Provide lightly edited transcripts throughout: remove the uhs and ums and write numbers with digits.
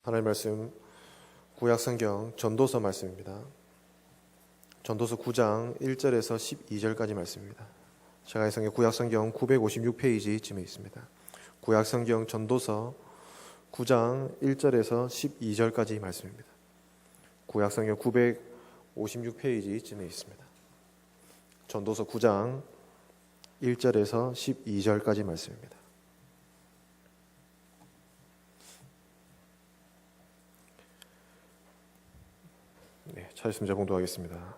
하나님 말씀 구약성경 전도서 말씀입니다. 전도서 9장 1절에서 12절까지 말씀입니다. 제가 성경 구약성경 956페이지쯤에 있습니다. 구약성경 전도서 9장 1절에서 12절까지 말씀입니다. 구약성경 956페이지쯤에 있습니다. 전도서 9장 1절에서 12절까지 말씀입니다. 찾으시면 제가 봉독하겠습니다.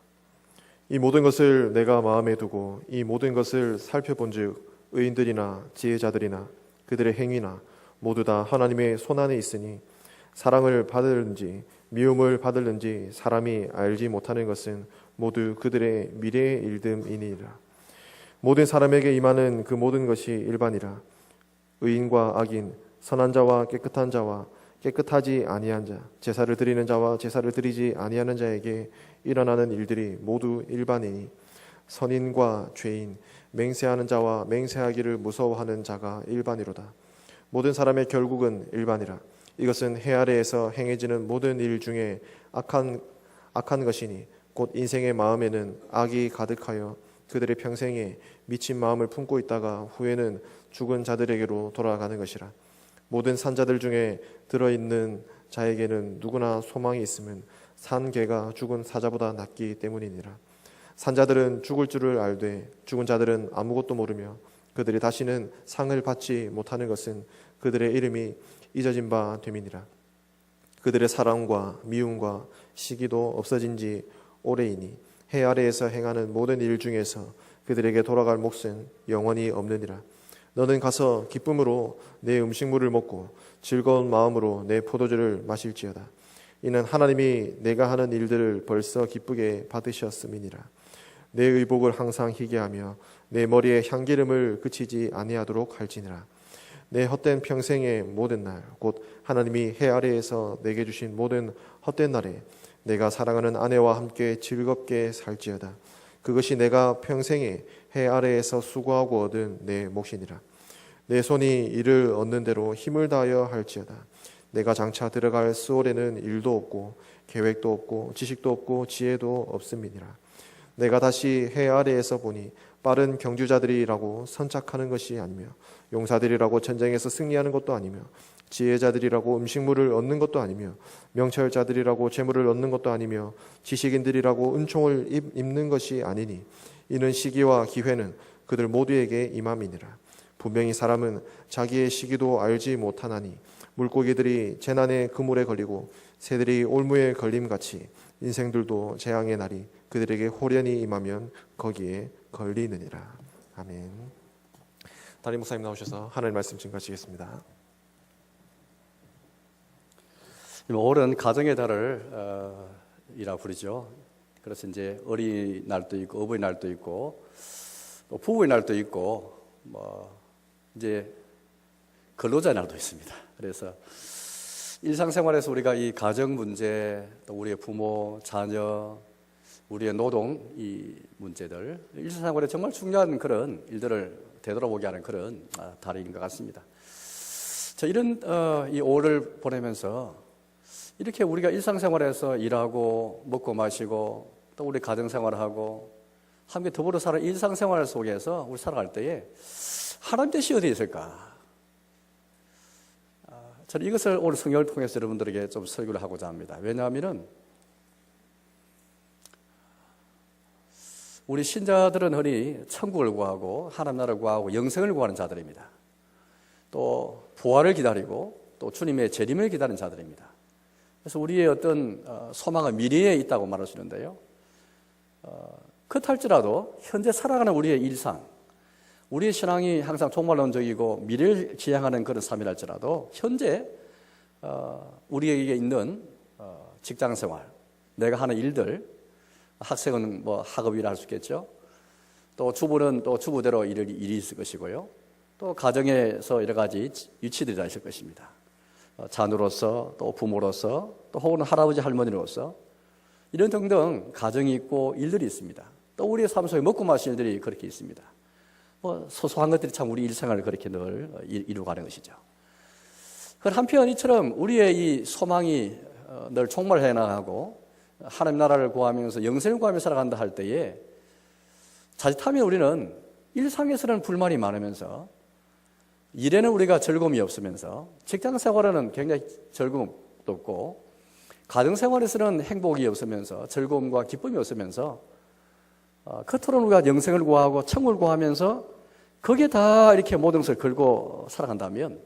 이 모든 것을 내가 마음에 두고 이 모든 것을 살펴본즉 의인들이나 지혜자들이나 그들의 행위나 모두 다 하나님의 손안에 있으니 사랑을 받을는지 미움을 받을는지 사람이 알지 못하는 것은 모두 그들의 미래의 일됨이니라. 모든 사람에게 임하는 그 모든 것이 일반이라. 의인과 악인, 선한 자와 깨끗한 자와 깨끗하지 아니한 자, 제사를 드리는 자와 제사를 드리지 아니하는 자에게 일어나는 일들이 모두 일반이니 선인과 죄인, 맹세하는 자와 맹세하기를 무서워하는 자가 일반이로다. 모든 사람의 결국은 일반이라. 이것은 해 아래에서 행해지는 모든 일 중에 악한 것이니 곧 인생의 마음에는 악이 가득하여 그들의 평생에 미친 마음을 품고 있다가 후에는 죽은 자들에게로 돌아가는 것이라. 모든 산자들 중에 들어있는 자에게는 누구나 소망이 있으면 산 개가 죽은 사자보다 낫기 때문이니라. 산자들은 죽을 줄을 알되 죽은 자들은 아무것도 모르며 그들이 다시는 상을 받지 못하는 것은 그들의 이름이 잊어진 바 됨이니라. 그들의 사랑과 미움과 시기도 없어진 지 오래이니 해 아래에서 행하는 모든 일 중에서 그들에게 돌아갈 몫은 영원히 없느니라. 너는 가서 기쁨으로 내 음식물을 먹고 즐거운 마음으로 내 포도주를 마실지어다. 이는 하나님이 내가 하는 일들을 벌써 기쁘게 받으셨음이니라. 내 의복을 항상 희게 하며 내 머리에 향기름을 그치지 아니하도록 할지니라. 내 헛된 평생의 모든 날 곧 하나님이 해 아래에서 내게 주신 모든 헛된 날에 내가 사랑하는 아내와 함께 즐겁게 살지어다. 그것이 내가 평생에 해 아래에서 수고하고 얻은 내 몫이니라. 내 손이 이를 얻는 대로 힘을 다하여 할지어다. 내가 장차 들어갈 수월에는 일도 없고 계획도 없고 지식도 없고 지혜도 없음이니라. 내가 다시 해 아래에서 보니 빠른 경주자들이라고 선착하는 것이 아니며 용사들이라고 전쟁에서 승리하는 것도 아니며 지혜자들이라고 음식물을 얻는 것도 아니며 명철자들이라고 재물을 얻는 것도 아니며 지식인들이라고 은총을 입는 것이 아니니 이는 시기와 기회는 그들 모두에게 임함이니라. 분명히 사람은 자기의 시기도 알지 못하나니 물고기들이 재난의 그물에 걸리고 새들이 올무에 걸림같이 인생들도 재앙의 날이 그들에게 호련히 임하면 거기에 걸리느니라. 아멘. 담임 목사님 나오셔서 하나님 말씀 증거하시겠습니다. 올은 가정의 달을 이라 부르죠. 그래서 이제 어린이날도 있고 어버이날도 있고 또 부부의 날도 있고 이제 근로자 날도 있습니다. 그래서 일상생활에서 우리가 이 가정 문제, 또 우리의 부모, 자녀, 우리의 노동 이 문제들 일상생활에 정말 중요한 그런 일들을 되돌아보게 하는 그런 달인 것 같습니다. 자, 이런 이 5월을 보내면서 이렇게 우리가 일상생활에서 일하고 먹고 마시고 또 우리 가정생활하고 함께 더불어 사는 일상생활 속에서 우리 살아갈 때에 하나님 뜻이 어디에 있을까? 저는 이것을 오늘 성경을 통해서 여러분들에게 좀 설교를 하고자 합니다. 왜냐하면 우리 신자들은 흔히 천국을 구하고 하나님 나라를 구하고 영생을 구하는 자들입니다. 또 부활을 기다리고 또 주님의 재림을 기다리는 자들입니다. 그래서 우리의 어떤 소망은 미래에 있다고 말할 수 있는데요. 그렇할지라도 현재 살아가는 우리의 일상, 우리의 신앙이 항상 종말론적이고 미래를 지향하는 그런 삶이랄지라도 현재 우리에게 있는 직장생활, 내가 하는 일들, 학생은 학업이라 할 수 있겠죠. 또 주부는 또 주부대로 일이 있을 것이고요. 또 가정에서 여러 가지 위치들이 다 있을 것입니다. 자녀로서 또 부모로서 또 혹은 할아버지 할머니로서 이런 등등 가정이 있고 일들이 있습니다. 또 우리의 삶 속에 먹고 마시는 일들이 그렇게 있습니다. 소소한 것들이 참 우리 일생활을 그렇게 늘 이루어가는 것이죠. 그 한편 이처럼 우리의 이 소망이 늘 총괄해 나가고 하나님 나라를 구하면서 영생을 구하며 살아간다 할 때에 자칫하면 우리는 일상에서는 불만이 많으면서 일에는 우리가 즐거움이 없으면서 직장 생활에는 굉장히 즐거움도 없고 가정 생활에서는 행복이 없으면서 즐거움과 기쁨이 없으면서 겉으로는 우리가 영생을 구하고 천국을 구하면서 거기에 다 이렇게 모든 것을 걸고 살아간다면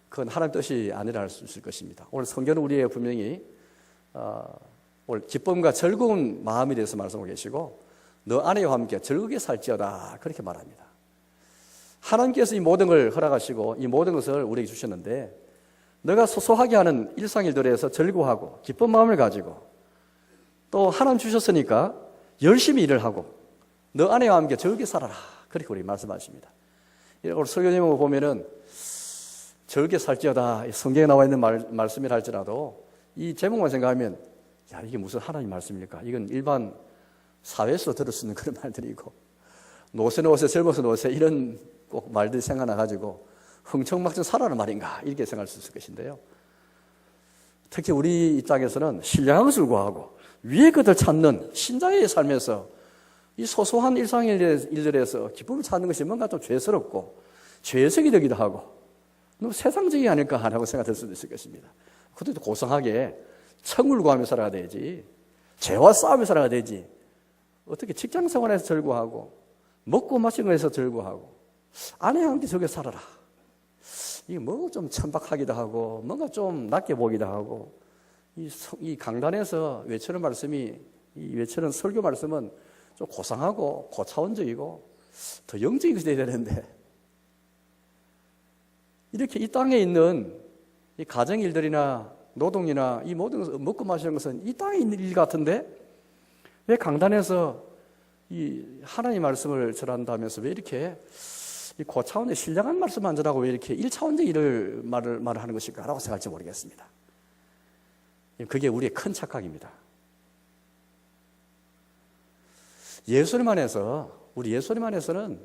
그건 하나님 뜻이 아니라 할 수 있을 것입니다. 오늘 성경은 우리의 분명히 오늘 기쁨과 즐거운 마음에 대해서 말씀하고 계시고 너 아내와 함께 즐겁게 살지어다 그렇게 말합니다. 하나님께서 이 모든 걸 허락하시고 이 모든 것을 우리에게 주셨는데 너가 소소하게 하는 일상일들에서 즐거워하고 기쁜 마음을 가지고 또 하나님 주셨으니까 열심히 일을 하고 너 아내와 함께 즐겁게 살아라 그렇게 우리 말씀하십니다. 오늘 설교 제목을 보면은 즐겁게 살지어다 성경에 나와 있는 말씀이라 할지라도 이 제목만 생각하면 야 이게 무슨 하나님 말씀입니까? 이건 일반 사회에서 들을 수 있는 그런 말들이고 노세 젊어서 노세 이런 꼭 말들이 생각나가지고 흥청망청 살아라는 말인가 이렇게 생각할 수 있을 것인데요. 특히 우리 입장에서는 신령한 것을 구하고 위의 것을 찾는 신자의 삶에서 이 소소한 일들에서 기쁨을 찾는 것이 뭔가 좀 죄스럽고 죄성이 되기도 하고 너무 세상적이 아닐까 하고 생각될 수도 있을 것입니다. 그것도 고상하게 천국을 구하며 살아야 되지 죄와 싸우며 살아야 되지 어떻게 직장 생활에서 즐거워하고 먹고 마시는 것에서 즐거워하고 아내와 함께 저렇게 살아라. 이게 뭐 좀 천박하기도 하고 뭔가 좀 낮게 보기도 하고 이 강단에서 외치는 말씀이 이 외치는 설교 말씀은 좀 고상하고 고차원적이고 더 영적인 것이 돼야 되는데 이렇게 이 땅에 있는 이 가정 일들이나 노동이나 이 모든 것을 먹고 마시는 것은 이 땅에 있는 일 같은데 왜 강단에서 이 하나님 말씀을 전한다면서 왜 이렇게 이 고차원의 신령한 말씀만 전하고 왜 이렇게 1차원적 일을 말을 하는 것일까라고 생각할지 모르겠습니다. 그게 우리의 큰 착각입니다. 예수님 안에서는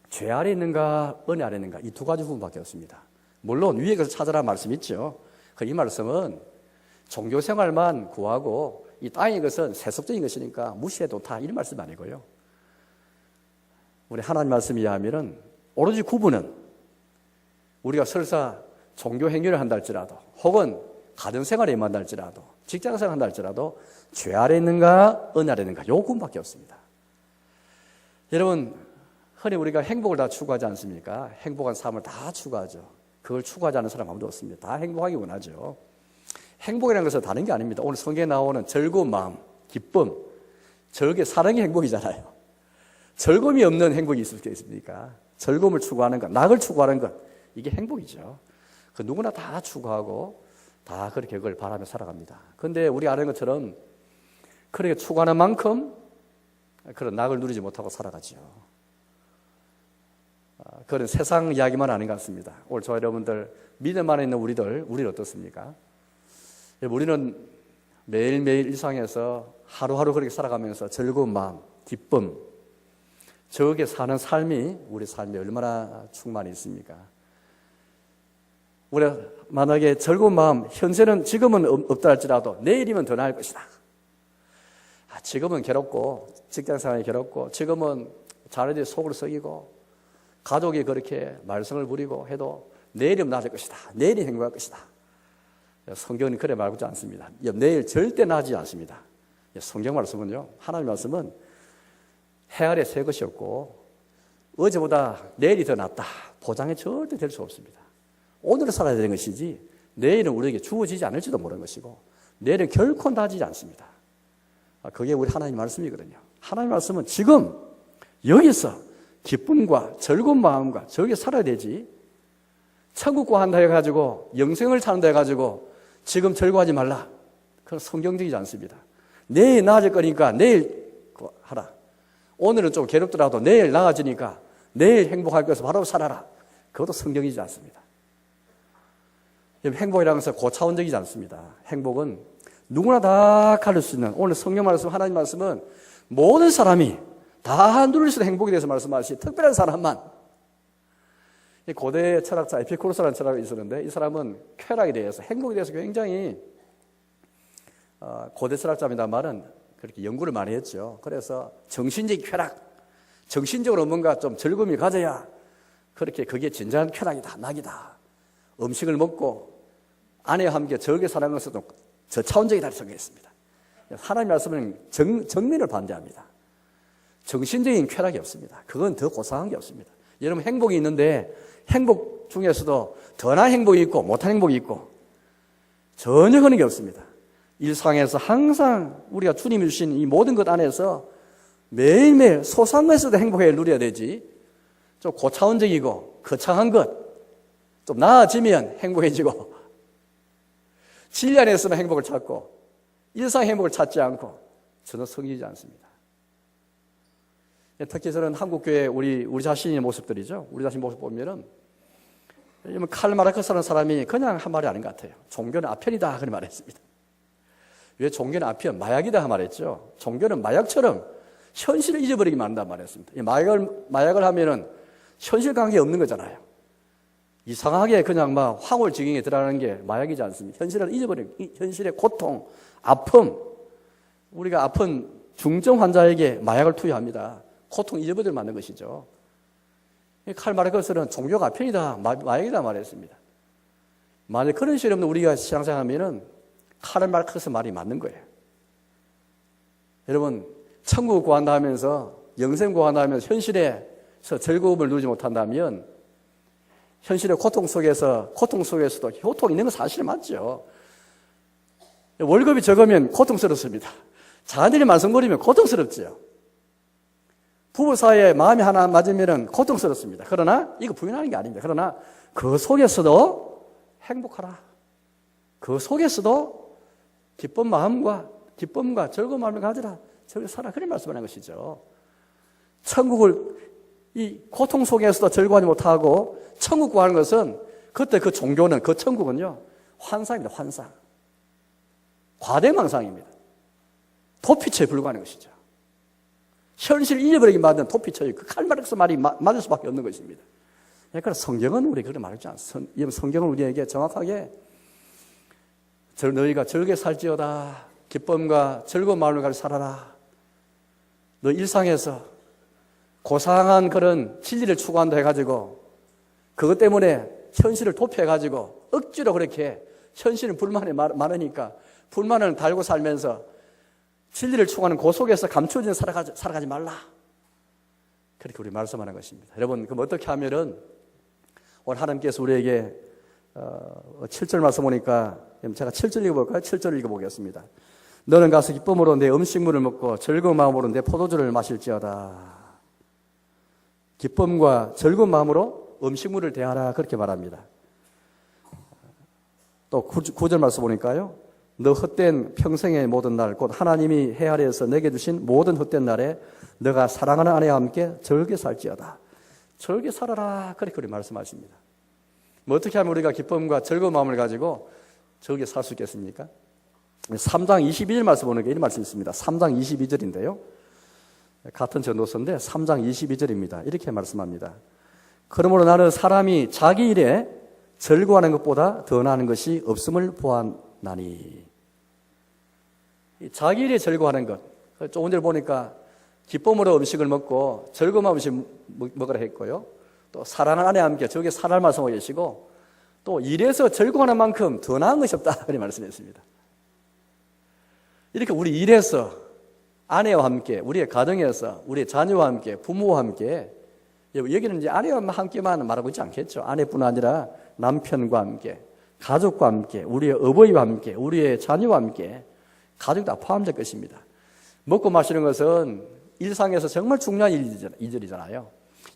죄 아래 있는가 은혜 아래 있는가 이 두 가지 부분밖에 없습니다. 물론 위에 것을 찾아라 말씀이 있죠. 이 말씀은 종교 생활만 구하고 이 땅의 것은 세속적인 것이니까 무시해도 다 이런 말씀이 아니고요. 우리 하나님 말씀에 의하면은 오로지 구분은 우리가 설사 종교 행위를 한다 할지라도 혹은 가정생활에 임한다 할지라도 직장생활을 한다 할지라도 죄 아래 있는가 은혜 아래 있는가 요 구분밖에 없습니다. 여러분 흔히 우리가 행복을 다 추구하지 않습니까? 행복한 삶을 다 추구하죠. 그걸 추구하지 않는 사람 아무도 없습니다. 다 행복하기 원하죠. 행복이라는 것은 다른 게 아닙니다. 오늘 성경에 나오는 즐거운 마음, 기쁨, 저게 사랑이 행복이잖아요. 즐거움이 없는 행복이 있을 게 있습니까? 즐거움을 추구하는 것, 낙을 추구하는 것, 이게 행복이죠. 그 누구나 다 추구하고 다 그렇게 그걸 바라며 살아갑니다. 그런데 우리가 아는 것처럼 그렇게 추구하는 만큼 그런 낙을 누리지 못하고 살아가죠. 그런 세상 이야기만 아닌 것 같습니다. 오늘 저 여러분들 믿음 안에 있는 우리는 어떻습니까? 우리는 매일매일 일상에서 하루하루 그렇게 살아가면서 즐거운 마음, 기쁨, 저게 사는 삶이 우리 삶에 얼마나 충만히 있습니까? 우리가 만약에 즐거운 마음, 현재는 지금은 없다 할지라도 내일이면 더 나을 것이다. 지금은 괴롭고 직장생활이 괴롭고 지금은 자녀들이 속을 썩이고 가족이 그렇게 말썽을 부리고 해도 내일이면 나아질 것이다. 내일이 행복할 것이다. 성경은 그래 말하지 않습니다. 내일 절대 나아지지 않습니다. 성경 말씀은요, 하나님 말씀은 해 아래 새 것이 없고 어제보다 내일이 더 낫다. 보장이 절대 될 수 없습니다. 오늘을 살아야 되는 것이지 내일은 우리에게 주어지지 않을지도 모르는 것이고 내일은 결코 나아지지 않습니다. 그게 우리 하나님 말씀이거든요. 하나님 말씀은 지금 여기서 기쁨과 즐거운 마음과 저기 살아야 되지 천국 구한다 해가지고 영생을 찾는다 해가지고 지금 즐거워하지 말라. 그건 성경적이지 않습니다. 내일 나아질 거니까 내일 하라. 오늘은 좀 괴롭더라도 내일 나아지니까 내일 행복할 것을 바로 살아라. 그것도 성경이지 않습니다. 행복이라는 것은 고차원적이지 않습니다. 행복은 누구나 다 가질 수 있는 오늘 성경 말씀 하나님 말씀은 모든 사람이 다 누릴 수 있는 행복에 대해서 말씀하시 특별한 사람만 이 고대 철학자 에피쿠로스라는 철학이 있었는데 이 사람은 쾌락에 대해서 행복에 대해서 굉장히 고대 철학자입니다만은 그렇게 연구를 많이 했죠. 그래서 정신적인 쾌락, 정신적으로 뭔가 좀 즐거움이 가져야 그렇게 그게 진정한 쾌락이다, 낙이다. 음식을 먹고 아내와 함께 즐겁게 사는 것은 저차원적이다 생각했습니다. 하나님 말씀은 정면을 반대합니다. 정신적인 쾌락이 없습니다. 그건 더 고상한 게 없습니다. 여러분 행복이 있는데 행복 중에서도 더 나은 행복이 있고 못한 행복이 있고 전혀 그런 게 없습니다. 일상에서 항상 우리가 주님이 주신 이 모든 것 안에서 매일매일 소소한 것에서도 행복을 누려야 되지 좀 고차원적이고 거창한 것 좀 나아지면 행복해지고 진리 안에서는 행복을 찾고 일상 행복을 찾지 않고 전혀 성이지 않습니다. 특히 저는 한국교회 우리 자신의 모습들이죠. 우리 자신 모습 보면은 칼 마르크스라는 사람이 그냥 한 말이 아닌 것 같아요. 종교는 아편이다 그런 말했습니다. 왜 종교는 아편? 마약이다 말했죠. 종교는 마약처럼 현실을 잊어버리게 만든다 말했습니다. 마약을 하면은 현실 관계 없는 거잖아요. 이상하게 그냥 막 황홀지경에 들어가는 게 마약이지 않습니다. 현실을 잊어버리고 현실의 고통, 아픔, 우리가 아픈 중증 환자에게 마약을 투여합니다. 고통 잊어버리게 만든 것이죠. 칼 마르크스는 종교가 아편이다, 마약이다 말했습니다. 만약 그런 식이 없는 우리가 신앙생활하면은 칼 마르크스 말이 맞는 거예요. 여러분, 천국 구한다 하면서 영생 구한다 하면서 현실에서 즐거움을 누리지 못한다면 현실의 고통 속에서도 고통이 있는 건 사실 맞죠. 월급이 적으면 고통스럽습니다. 자녀들이 말썽거리면 고통스럽죠. 부부 사이에 마음이 하나 맞으면 고통스럽습니다. 그러나 이거 부인하는 게 아닙니다. 그러나 그 속에서도 행복하라. 그 속에서도 기쁨과 즐거운 마음을 가지라. 저기 살아. 그런 말씀을 하는 것이죠. 천국을 이 고통 속에서도 즐거워하지 못하고 천국 구하는 것은 그때 그 종교는 그 천국은요 환상입니다. 환상. 과대망상입니다. 도피처에 불과한 것이죠. 현실을 잊어버리게 만든 도피처에 그 칼 마르크스 말이 맞을 수밖에 없는 것입니다. 그러니까 성경은 우리 그렇게 말하지 않습니다. 성경은 우리에게 정확하게 너희가 즐겁게 살지어다. 기쁨과 즐거운 마음을 가지고 살아라. 너 일상에서 고상한 그런 진리를 추구한다 해가지고 그것 때문에 현실을 도피해가지고 억지로 그렇게 현실은 불만이 많으니까 불만을 달고 살면서 진리를 추구하는 그 속에서 감춰진 살아가지 말라. 그렇게 우리 말씀하는 것입니다. 여러분, 그럼 어떻게 하면은 오늘 하나님께서 우리에게 7절 말씀 보니까 제가 7절 읽어볼까요? 7절 읽어보겠습니다. 너는 가서 기쁨으로 내 음식물을 먹고 즐거운 마음으로 내 포도주를 마실지어다. 기쁨과 즐거운 마음으로 음식물을 대하라 그렇게 말합니다. 또 9절 말씀 보니까요. 너 헛된 평생의 모든 날 곧 하나님이 해 아래에서 내게 주신 모든 헛된 날에 너가 사랑하는 아내와 함께 즐겁게 살지어다. 즐겁게 살아라 그렇게 우리 말씀하십니다. 뭐 어떻게 하면 우리가 기쁨과 즐거운 마음을 가지고 즐겁게 살 수 있겠습니까? 3장 22절 말씀 보는 게 이런 말씀이 있습니다. 3장 22절인데요. 같은 전도서인데 3장 22절입니다. 이렇게 말씀합니다. 그러므로 나는 사람이 자기 일에 즐거워하는 것보다 더 나은 것이 없음을 보았나니. 자기 일에 즐거워하는 것. 오늘 보니까 기쁨으로 음식을 먹고 즐거운 음식 먹으라 했고요. 또 사랑하는 아내와 함께 저게 살할 말씀하고 계시고 또 일에서 즐거워하는 만큼 더 나은 것이 없다. 그런 말씀했습니다. 이렇게 우리 일에서 아내와 함께, 우리의 가정에서, 우리의 자녀와 함께, 부모와 함께, 여기는 이제 아내와 함께만 말하고 있지 않겠죠. 아내뿐 아니라 남편과 함께, 가족과 함께, 우리의 어버이와 함께, 우리의 자녀와 함께, 가족도 다 포함될 것입니다. 먹고 마시는 것은 일상에서 정말 중요한 일들이잖아요.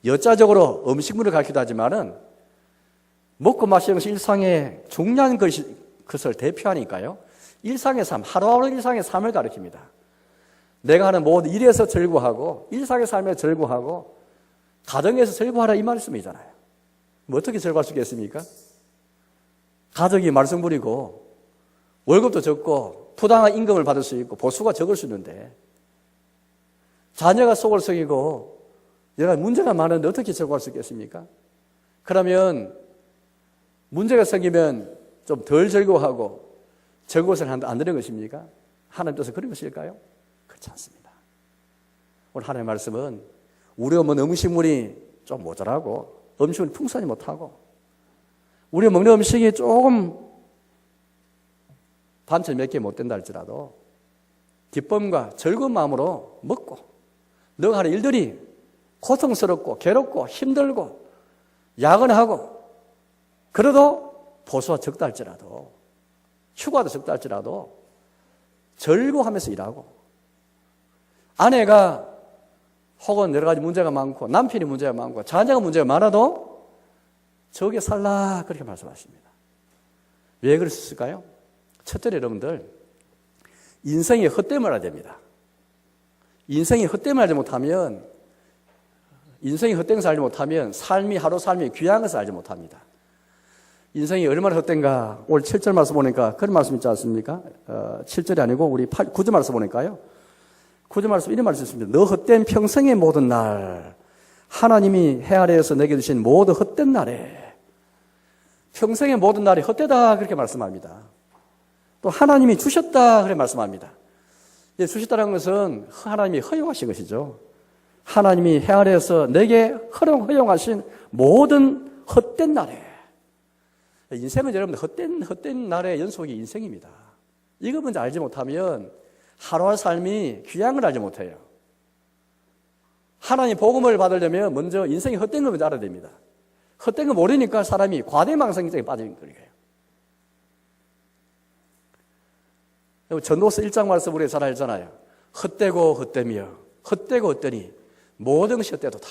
여자적으로 음식물을 가르치기도 하지만은 먹고 마시는 것이 일상의 중요한 것을 대표하니까요. 일상의 삶, 하루하루 일상의 삶을 가르칩니다. 내가 하는 모든 일에서 즐거워하고 일상의 삶에 즐거워하고 가정에서 즐거워하라 이 말씀이잖아요. 뭐 어떻게 즐거워할 수 있겠습니까? 가족이 말썽 부리고 월급도 적고 부당한 임금을 받을 수 있고 보수가 적을 수 있는데 자녀가 속을 썩이고 내가 문제가 많은데 어떻게 즐거워할 수 있겠습니까? 그러면 문제가 생기면 좀 덜 즐거워하고 즐거워서는 안 되는 것입니까? 하나님 뜻은 그런 것일까요? 그렇지 않습니다. 오늘 하나님의 말씀은 우리가 먹는 음식물이 좀 모자라고 음식을 풍성하지 못하고 우리가 먹는 음식이 조금 반찬 몇 개 못 된다 할지라도 기쁨과 즐거운 마음으로 먹고 너가 하는 일들이 고통스럽고 괴롭고 힘들고 야근하고 그래도 보수가 적다 할지라도 휴가도 적다 할지라도 즐거워하면서 일하고 아내가 혹은 여러 가지 문제가 많고 남편이 문제가 많고 자녀가 문제가 많아도 저게 살라 그렇게 말씀하십니다. 왜 그랬을까요? 첫째로 여러분들 인생이 헛됨을 알아야 됩니다. 인생이 헛됨을 알지 못하면 인생이 헛된 것을 알지 못하면 삶이 하루 삶이 귀한 것을 알지 못합니다. 인생이 얼마나 헛된가 오늘 7절 말씀 보니까 그런 말씀 있지 않습니까? 7절이 아니고 우리 9절 말씀 보니까요. 9절 말씀 이런 말씀 있습니다. 너 헛된 평생의 모든 날 하나님이 해 아래에서 내게 주신 모든 헛된 날에 평생의 모든 날이 헛되다 그렇게 말씀합니다. 또 하나님이 주셨다 그렇게 말씀합니다. 주셨다는 것은 하나님이 허용하신 것이죠. 하나님이 해 아래에서 내게 허용하신 모든 헛된 날에 인생은 여러분들 헛된 날의 연속이 인생입니다. 이거 먼저 알지 못하면 하루하루 삶이 귀한 걸 알지 못해요. 하나님 복음을 받으려면 먼저 인생이 헛된 걸 먼저 알아야 됩니다. 헛된 거 모르니까 사람이 과대망상증에 빠지는 거예요. 전도서 1장 말씀 우리가 잘 알잖아요. 헛되고 헛되며 헛되고 헛되니 모든 것이 헛되도다.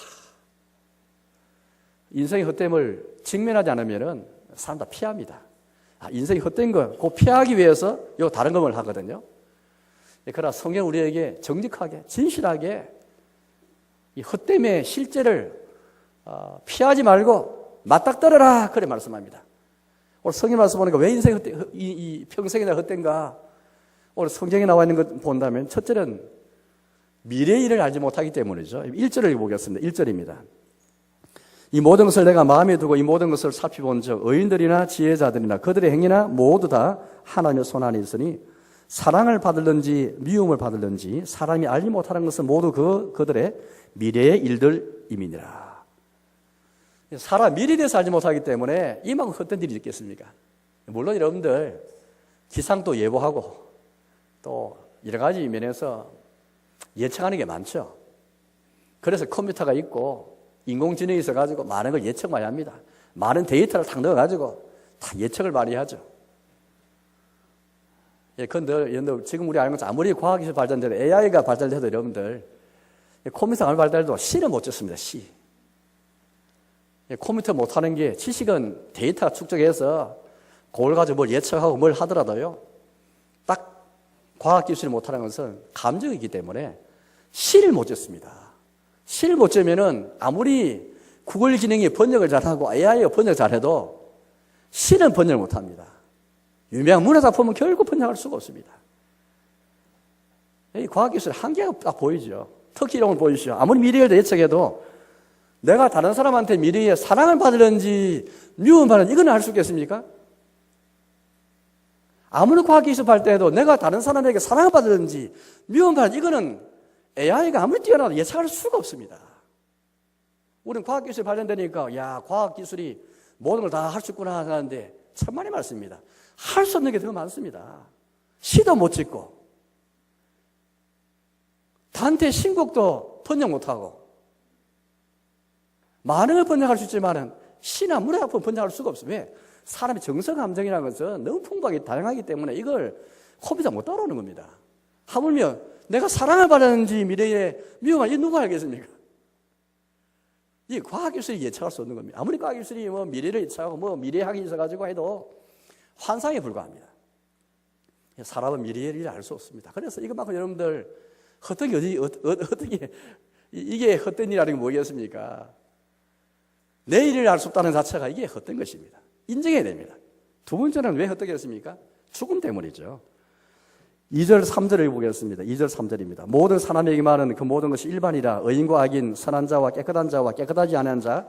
인생의 헛됨을 직면하지 않으면 사람 다 피합니다. 인생이 헛된 거, 그 피하기 위해서 요 다른 것을 하거든요. 그러나 성경 우리에게 정직하게, 진실하게 이 헛됨의 실제를 피하지 말고 맞닥뜨려라 그래 말씀합니다. 오늘 성경 말씀 보니까 왜 인생이 이 평생이 헛된가? 오늘 성경에 나와 있는 것 본다면 첫째는 미래의 일을 알지 못하기 때문이죠. 1절을 보겠습니다. 1절입니다. 이 모든 것을 내가 마음에 두고 이 모든 것을 살펴본 적 의인들이나 지혜자들이나 그들의 행위나 모두 다 하나님의 손안에 있으니 사랑을 받을는지 미움을 받을는지 사람이 알지 못하는 것은 모두 그들의 미래의 일들임이니라. 사람 미래에 대해서 알지 못하기 때문에 이만큼 헛된 일이 있겠습니까? 물론 여러분들 기상도 예보하고 또 여러 가지 면에서 예측하는 게 많죠. 그래서 컴퓨터가 있고 인공지능이 있어가지고 많은 걸 예측 많이 합니다. 많은 데이터를 탁 넣어가지고 다 예측을 많이 하죠. 그런데 지금 우리 알는 것처럼 아무리 과학기술 발전돼도 AI가 발달돼도 여러분들 컴퓨터가 발달해도 C는 못 쳤습니다. C. 컴퓨터 못하는 게 지식은 데이터가 축적해서 그걸 가지고 뭘 예측하고 뭘 하더라도요. 딱 과학기술이 못하는 것은 감정이기 때문에 C를 못 쳤습니다. C를 못 째면은 아무리 구글 기능이 번역을 잘하고 AI가 번역을 잘해도 C는 번역을 못합니다. 유명한 문화작품은 결국 번역할 수가 없습니다. 이 과학기술의 한계가 딱 보이죠. 특히 이런 걸 보이시죠. 아무리 미래를 예측해도 내가 다른 사람한테 미래에 사랑을 받을는지 미움을 받을는지 이건 알 수 있겠습니까? 아무리 과학기술 발달해도 내가 다른 사람에게 사랑을 받을는지 미움을 받을는지 이거는 AI가 아무리 뛰어나도 예측할 수가 없습니다. 우리는 과학기술이 발전되니까 야 과학기술이 모든 걸 다 할 수 있구나 하는데 천만의 말씀입니다. 할 수 없는 게 더 많습니다. 시도 못 짓고 단테 신곡도 번역 못하고 많은 걸 번역할 수 있지만 시나 문화작품 번역할 수가 없어요. 왜? 사람의 정서 감정이라는 것은 너무 풍부하게 다양하기 때문에 이걸 컴퓨터 못 따라오는 겁니다. 하물며 내가 사랑을 받았는지 미래에 미움을 이 누가 알겠습니까? 이 과학기술이 예측할 수 없는 겁니다. 아무리 과학기술이 뭐 미래를 예측하고 뭐 미래학이 있어가지고 해도 환상에 불과합니다. 사람은 미래의 일을 알 수 없습니다. 그래서 이것만큼 여러분들 어떻게 이게 헛된 일이라는 게 뭐겠습니까? 내일을 알 수 없다는 자체가 이게 헛된 것입니다. 인정해야 됩니다. 두 번째는 왜 헛되겠습니까? 죽음 때문이죠. 2절 3절을 보겠습니다. 2절 3절입니다. 모든 사람에게 말하는 그 모든 것이 일반이라 의인과 악인, 선한 자와 깨끗한 자와 깨끗하지 않은 자,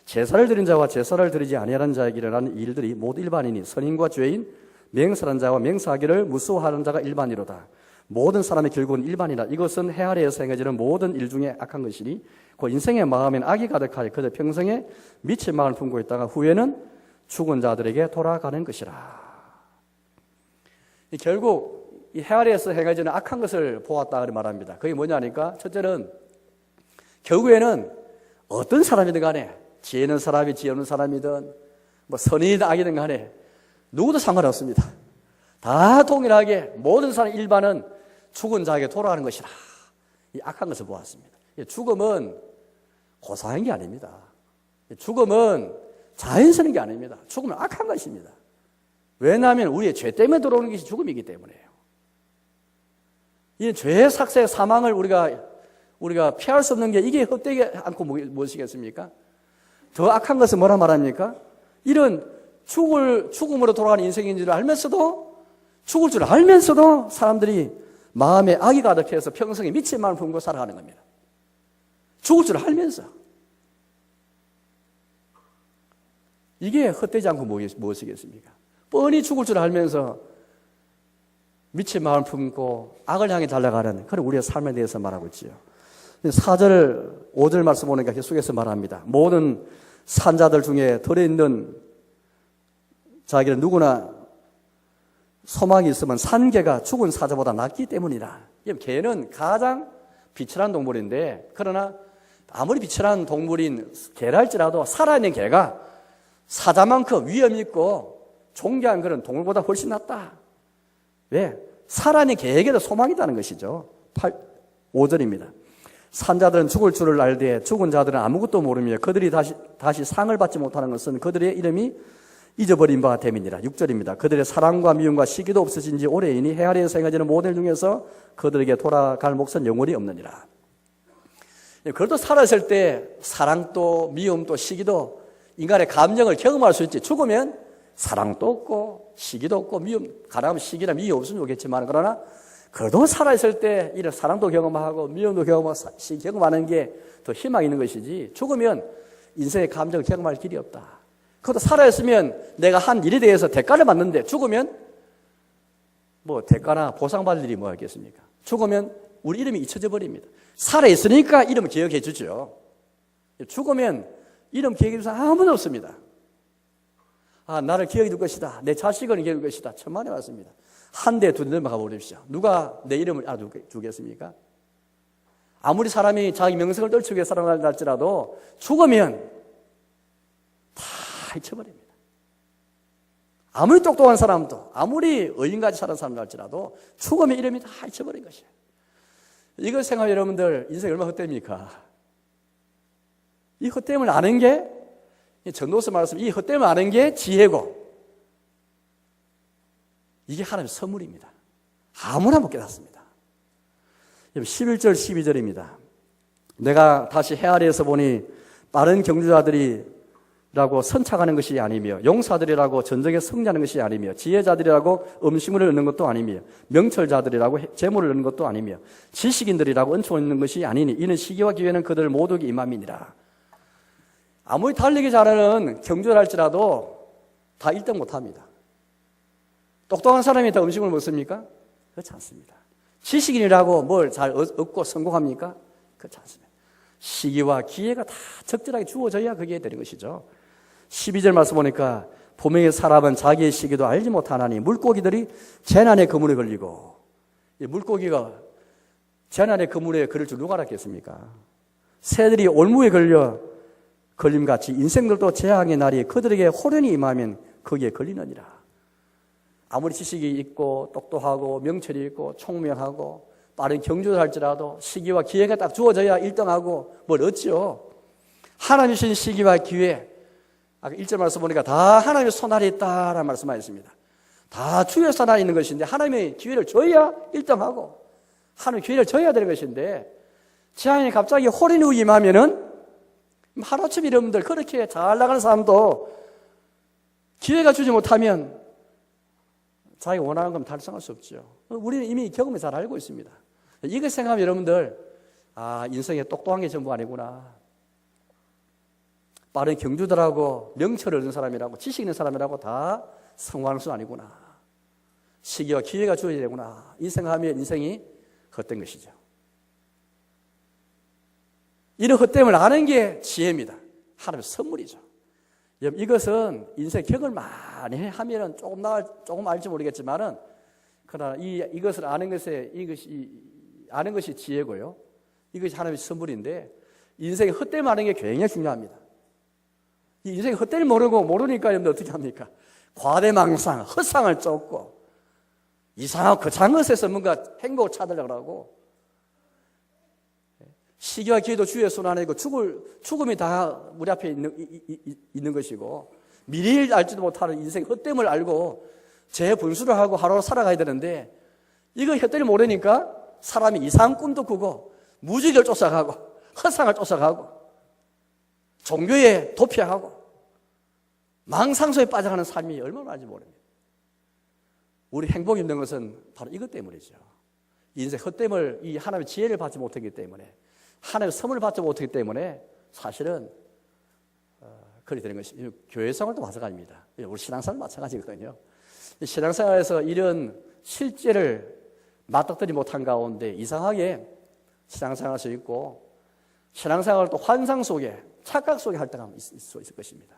제사를 드린 자와 제사를 드리지 아니하는 자에게 일어나는 일들이 모두 일반이니 선인과 죄인, 맹설한 자와 맹사하기를 무수하는 자가 일반이로다. 모든 사람의 결국은 일반이다. 이것은 해 아래에서 행해지는 모든 일 중에 악한 것이니 그 인생의 마음엔 악이 가득하여 그들 평생에 미친 마음을 품고 있다가 후에는 죽은 자들에게 돌아가는 것이라. 결국 이 해 아래에서 행해지는 악한 것을 보았다 말합니다. 그게 뭐냐니까 첫째는 결국에는 어떤 사람이든 간에 지혜 있는 사람이 지혜 없는 사람이든 뭐 선인이든 악이든 간에 누구도 상관없습니다. 다 동일하게 모든 사람 일반은 죽은 자에게 돌아가는 것이라. 이 악한 것을 보았습니다. 죽음은 고사한 게 아닙니다. 죽음은 자연스러운 게 아닙니다. 죽음은 악한 것입니다. 왜냐하면 우리의 죄 때문에 들어오는 것이 죽음이기 때문에요. 이 죄의 삭새 사망을 우리가 피할 수 없는 게 이게 헛되지 않고 무엇이겠습니까? 더 악한 것은 뭐라 말합니까? 이런 죽음으로 돌아가는 인생인 줄 알면서도 죽을 줄 알면서도 사람들이 마음에 악이 가득해서 평생에 미친 마음을 품고 살아가는 겁니다. 죽을 줄 알면서. 이게 헛되지 않고 무엇이겠습니까? 뻔히 죽을 줄 알면서 미친 마음을 품고 악을 향해 달려가는 그런 우리의 삶에 대해서 말하고 있지요. 4절, 5절 말씀 보니까 계속해서 말합니다. 모든 산자들 중에 들어있는 자에게는 누구나 소망이 있으면 산개가 죽은 사자보다 낫기 때문이다. 개는 가장 비천한 동물인데 그러나 아무리 비천한 동물인 개라 할지라도 살아있는 개가 사자만큼 위험 있고 존귀한 그런 동물보다 훨씬 낫다. 왜? 살아있는 개에게도 소망이 있다는 것이죠. 5절입니다. 산자들은 죽을 줄을 알되 죽은 자들은 아무것도 모르며 그들이 다시 상을 받지 못하는 것은 그들의 이름이 잊어버린 바 됨이니라. 6절입니다. 그들의 사랑과 미움과 시기도 없어진 지 오래이니 해 아래에서 행하지는 모든 중에서 그들에게 돌아갈 몫은 영원히 없느니라. 그래도 살았을 때 사랑도 미움도 시기도 인간의 감정을 경험할 수 있지. 죽으면 사랑도 없고 시기도 없고 가라면 시기나 미움 없으면 좋겠지만 그러나 그래도 살아있을 때 이런 사랑도 경험하고 미움도 경험하는 게 더 희망이 있는 것이지 죽으면 인생의 감정을 경험할 길이 없다. 그것도 살아있으면 내가 한 일에 대해서 대가를 받는데 죽으면 뭐 대가나 보상받을 일이 뭐겠습니까? 죽으면 우리 이름이 잊혀져 버립니다. 살아있으니까 이름을 기억해 주죠. 죽으면 이름 기억해 주는 사람 아무도 없습니다. 나를 기억해 줄 것이다. 내 자식을 기억해 줄 것이다. 천만에 맞습니다. 한 대, 두 대 가보십시오. 누가 내 이름을 알아두겠습니까? 아무리 사람이 자기 명성을 떨치기 위해 살아날 할지라도 죽으면 다 잊혀버립니다. 아무리 똑똑한 사람도, 아무리 의인같이 사는 사람도 할지라도 죽으면 이름이 다 잊혀버린 것이에요. 이걸 생각하면 여러분들 인생이 얼마나 헛됩니까? 이 헛됨을 아는 게 전도서 말씀, 이 헛됨을 아는 게 지혜고 이게 하나님의 선물입니다. 아무나 못 깨닫습니다. 11절 12절입니다. 내가 다시 해 아래에서 보니 빠른 경주자들이라고 선착하는 것이 아니며 용사들이라고 전쟁에 승리하는 것이 아니며 지혜자들이라고 음식물을 얻는 것도 아니며 명철자들이라고 재물을 얻는 것도 아니며 지식인들이라고 은총을 얻는 것이 아니니 이는 시기와 기회는 그들 모두에게 임함이니라. 아무리 달리기 잘하는 경주를 할지라도 다 1등 못합니다. 똑똑한 사람이 다 음식을 먹습니까? 그렇지 않습니다. 지식인이라고 뭘 잘 얻고 성공합니까? 그렇지 않습니다. 시기와 기회가 다 적절하게 주어져야 그게 되는 것이죠. 12절 말씀 보니까 분명히 사람은 자기의 시기도 알지 못하나니 물고기들이 재난의 그물에 걸리고 물고기가 재난의 그물에 걸릴 줄 누가 알았겠습니까? 새들이 올무에 걸림같이 인생들도 재앙의 날이 그들에게 호련히 임하면 거기에 걸리느니라. 아무리 지식이 있고 똑똑하고 명철이 있고 총명하고 빠른 경주를 할지라도 시기와 기회가 딱 주어져야 1등하고 뭘 얻죠. 하나님 주신 시기와 기회, 아까 1절 말씀 보니까 다 하나님의 손아래 있다라는 말씀하셨습니다. 다 주의 손아래 있는 것인데 하나님의 기회를 줘야 1등하고 하나님의 기회를 줘야 되는 것인데 재앙이 갑자기 호련히 임하면은 하루아침에 여러분들 그렇게 잘 나가는 사람도 기회가 주지 못하면 자기가 원하는 건 달성할 수 없죠. 우리는 이미 경험에 잘 알고 있습니다. 이걸 생각하면 여러분들 인생에 똑똑한 게 전부 아니구나. 빠른 경주들하고 명철을 얻은 사람이라고 지식 있는 사람이라고 다 성공할 수 아니구나. 시기와 기회가 주어져야 되구나. 이 생각하면 인생이 헛된 것이죠. 이런 헛됨을 아는 게 지혜입니다. 하나님의 선물이죠. 여러분, 이것은 인생 경험을 많이 하면은 조금 알지 모르겠지만은, 그러나 이것을 아는 아는 것이 지혜고요. 이것이 하나님의 선물인데, 인생의 헛됨을 아는 게 굉장히 중요합니다. 이 인생의 헛됨을 모르니까 여러분들 어떻게 합니까? 과대망상, 헛상을 쫓고, 이상하고 거창한 것에서 뭔가 행복을 찾으려고 하고, 시기와 기회도 주의 손 안에 있고, 죽음이 다 우리 앞에 있는 것이고, 미래를 알지도 못하는 인생 헛됨을 알고, 제 분수를 하고 하루하루 살아가야 되는데, 이거 헛됨을 모르니까 사람이 이상한 꿈도 꾸고, 무지개를 쫓아가고, 헛상을 쫓아가고, 종교에 도피하고, 망상소에 빠져가는 삶이 얼마나 많은지 모릅니다. 우리 행복이 있는 것은 바로 이것 때문이죠. 인생 헛됨을, 이 하나님의 지혜를 받지 못했기 때문에, 하나님의 선물을 받지 못했기 때문에 사실은 그리 되는 것이, 교회생활도 마찬가지입니다. 우리 신앙생활도 마찬가지거든요. 신앙생활에서 이런 실제를 맞닥뜨리지 못한 가운데 이상하게 신앙생활할 수 있고, 신앙생활을 또 환상 속에, 착각 속에 할 때가 있을 수 있을 것입니다.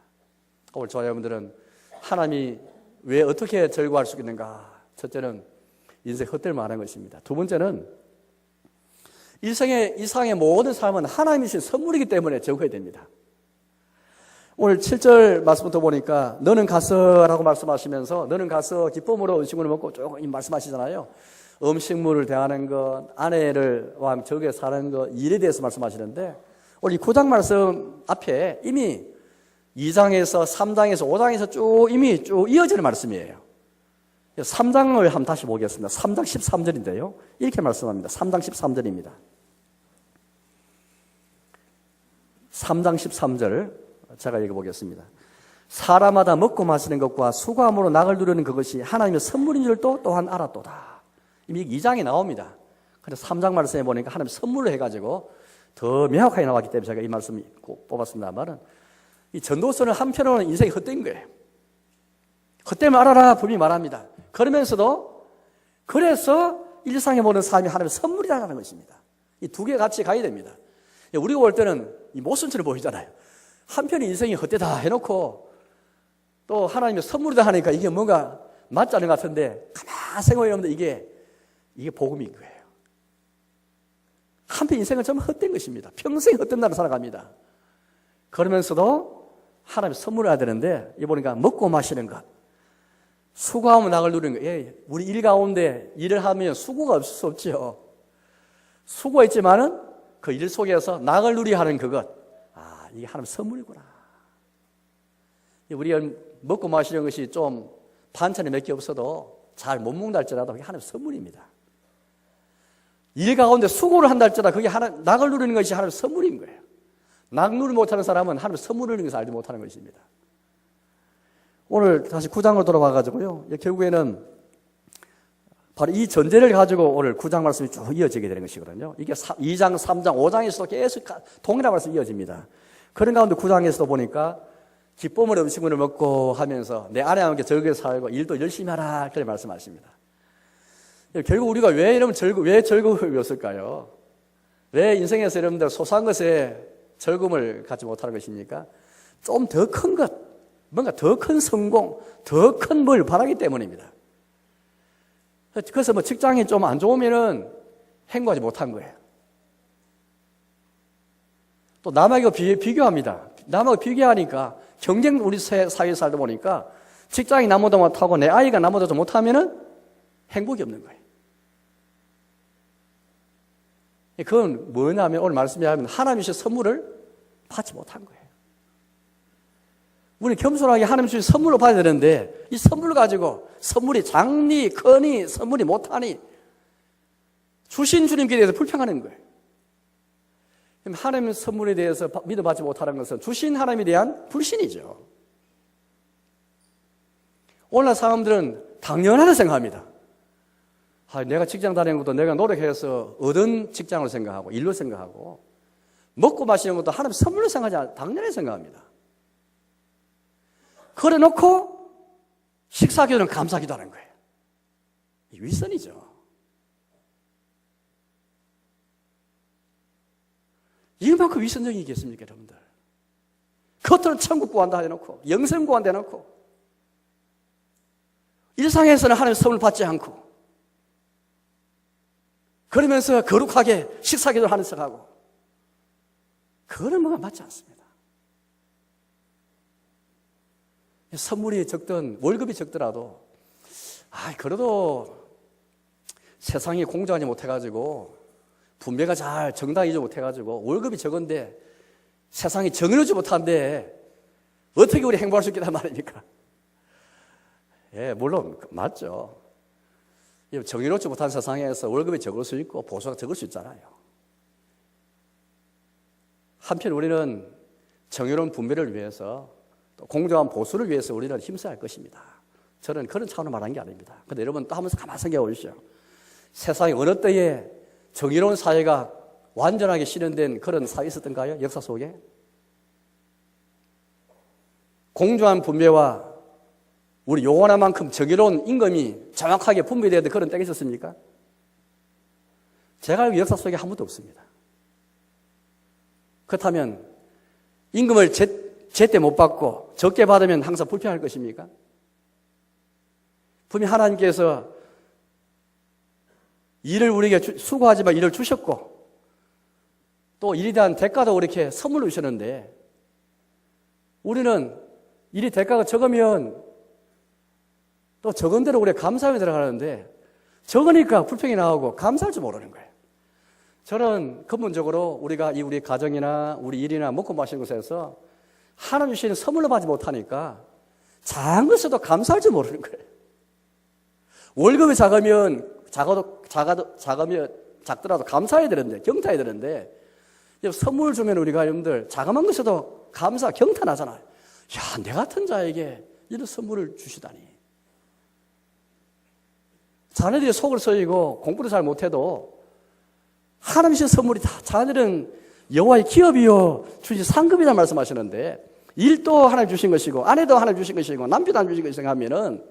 오늘 저와 여러분들은 하나님이 왜 어떻게 절구할 수 있는가? 첫째는 인생 헛됨을 말하는 것입니다. 두 번째는 이상의 모든 삶은 하나님이 주신 선물이기 때문에 적어야 됩니다. 오늘 7절 말씀부터 보니까 너는 가서 라고 말씀하시면서 너는 가서 기쁨으로 음식물을 먹고 쭉 말씀하시잖아요. 음식물을 대하는 것, 아내와 적에 사는 것, 일에 대해서 말씀하시는데 오늘 이 9장 말씀 앞에 이미 2장에서 3장에서 5장에서 이미 이어지는 말씀이에요. 3장을 한번 다시 보겠습니다. 3장 13절인데요. 이렇게 말씀합니다. 3장 13절입니다. 3장 13절 제가 읽어보겠습니다. 사람마다 먹고 마시는 것과 수고함으로 낙을 누리는 그것이 하나님의 선물인 줄도 또한 알았도다. 이미 2장에 나옵니다. 그래서 3장 말씀에 보니까 하나님 선물을 해가지고 더 명확하게 나왔기 때문에 제가 이 말씀을 꼭 뽑았습니다만은, 이 전도서는 한편으로는 인생이 헛된 거예요. 헛됨을 알아라 분명히 말합니다. 그러면서도 그래서 일상에 보는 삶이 하나님의 선물이라는 것입니다. 이 두 개 같이 가야 됩니다. 우리가 볼 때는 이 모순처럼 보이잖아요. 한편이 인생이 헛되다 해놓고 또 하나님의 선물이다 하니까 이게 뭔가 맞지 않은 것 같은데, 가만히 생각해보면 이게 복음인 거예요. 한편 인생은 좀 헛된 것입니다. 평생 헛된 날을 살아갑니다. 그러면서도 하나님의 선물을 해야 되는데, 이 보니까 먹고 마시는 것, 수고하면 낙을 누리는 것. 예, 우리 일 가운데 일을 하면 수고가 없을 수 없죠. 수고가 있지만은 그 일 속에서 낙을 누리게 하는 그것, 이게 하나님의 선물이구나. 우리가 먹고 마시는 것이 좀 반찬이 몇 개 없어도 잘 못 먹는다 할지라도 그게 하나님의 선물입니다. 일 가운데 수고를 한다 할지라도 그게 낙을 누리는 것이 하나님의 선물인 거예요. 낙 누리지 못하는 사람은 하나님의 선물을 누리는 것을 알지 못하는 것입니다. 오늘 다시 9장으로 돌아와가지고요. 결국에는 바로 이 전제를 가지고 오늘 9장 말씀이 쭉 이어지게 되는 것이거든요. 이게 2장, 3장, 5장에서도 계속 동일한 말씀이 이어집니다. 그런 가운데 9장에서도 보니까 기쁨으로 음식물을 먹고 하면서 내 아내와 함께 즐겁게 살고 일도 열심히 하라, 그렇게 말씀하십니다. 결국 우리가 왜 즐거움이었을까요? 왜 인생에서 여러분들 소소한 것에 즐거움을 갖지 못하는 것입니까? 좀 더 큰 것, 뭔가 더 큰 성공, 더 큰 뭘 바라기 때문입니다. 그래서 직장이 좀 안 좋으면은 행복하지 못한 거예요. 또 남하고 비교합니다. 남하고 비교하니까 경쟁 우리 사회에 살다 보니까 직장이 나보다 못하고 내 아이가 나보다 좀 못하면은 행복이 없는 거예요. 그건 뭐냐면 오늘 말씀하면 하나님이 주신 선물을 받지 못한 거예요. 우리 겸손하게 하나님 주신 선물을 받아야 되는데 이 선물을 가지고 선물이 작니 크니 선물이 못하니 주신 주님께 대해서 불평하는 거예요. 하나님의 선물에 대해서 믿어받지 못하는 것은 주신 하나님에 대한 불신이죠. 오늘날 사람들은 당연하다 생각합니다. 내가 직장 다니는 것도 내가 노력해서 얻은 직장으로 생각하고 일로 생각하고 먹고 마시는 것도 하나님 선물로 생각하지 않아요. 당연히 생각합니다. 그래놓고 식사기도는 감사기도하는 거예요. 이 윗선이죠. 이만큼 위선적이겠습니까, 여러분들? 겉으로는 천국 구한다 해놓고, 영생 구한다 해놓고, 일상에서는 하나님의 선을 받지 않고, 그러면서 거룩하게 식사기도를 하는 척하고, 그거는 뭐가 맞지 않습니다. 선물이 적든 월급이 적더라도, 그래도 세상이 공정하지 못해가지고 분배가 잘 정당이지 못해가지고 월급이 적은데 세상이 정의롭지 못한데 어떻게 우리 행복할 수 있겠단 말입니까? 예, 물론 맞죠. 정의롭지 못한 세상에서 월급이 적을 수 있고 보수가 적을 수 있잖아요. 한편 우리는 정의로운 분배를 위해서 또 공정한 보수를 위해서 우리는 힘써야 할 것입니다. 저는 그런 차원으로 말한 게 아닙니다. 그런데 여러분 또 한번 가만히 생각해 보십시오. 세상에 어느 때에 정의로운 사회가 완전하게 실현된 그런 사회 있었던가요? 역사 속에? 공정한 분배와 우리 요원한 만큼 정의로운 임금이 정확하게 분배되었던 그런 때가 있었습니까? 제가 알기로 역사 속에 한 번도 없습니다. 그렇다면 임금을 제때 못 받고 적게 받으면 항상 불평할 것입니까? 분명히 하나님께서 일을 우리에게 수고하지만 일을 주셨고 또 일에 대한 대가도 이렇게 선물로 주셨는데 우리는 일이 대가가 적으면 또 적은 대로 우리가 감사하며 들어가는데 적으니까 불평이 나오고 감사할 줄 모르는 거예요. 저는 근본적으로 우리가 우리 가정이나 우리 일이나 먹고 마시는 것에서 하나님 주시는 선물로 받지 못하니까 작은 것에도 감사할 줄 모르는 거예요. 월급이 작더라도 감사해야 되는데, 경탄해야 되는데, 선물 주면 우리가 여러분들 자그마한 것에도 감사, 경탄하잖아요. 야, 내 같은 자에게 이런 선물을 주시다니. 자녀들이 속을 썩이고 공부를 잘 못해도 하나님 주신 선물이다. 자녀들은 여호와의 기업이요 주신 상급이다 말씀하시는데 일도 하나님 주신 것이고 아내도 하나님 주신 것이고 남편도 하나님 주신 것이고 하면은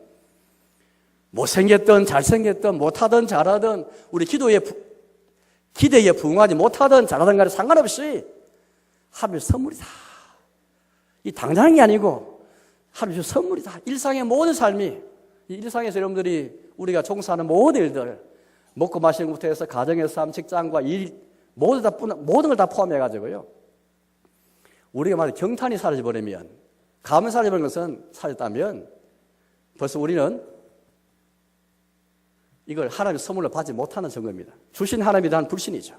못생겼든 잘생겼든 못하든 잘하든 우리 기대에 부응하지 못하든 잘하든 간에 상관없이 하나님의 선물이다. 이 당장이 아니고 하나님의 선물이다. 일상의 모든 삶이 이 일상에서 여러분들이 우리가 종사하는 모든 일들 먹고 마시는 것부터 해서 가정의 삶, 직장과 일 모든 걸 다 포함해가지고요. 우리가 만약 경탄이 사라져버리면 감이 사라져버린 것은 사라졌다면 벌써 우리는 이걸 하나님의 선물로 받지 못하는 증거입니다. 주신 하나님에 대한 불신이죠.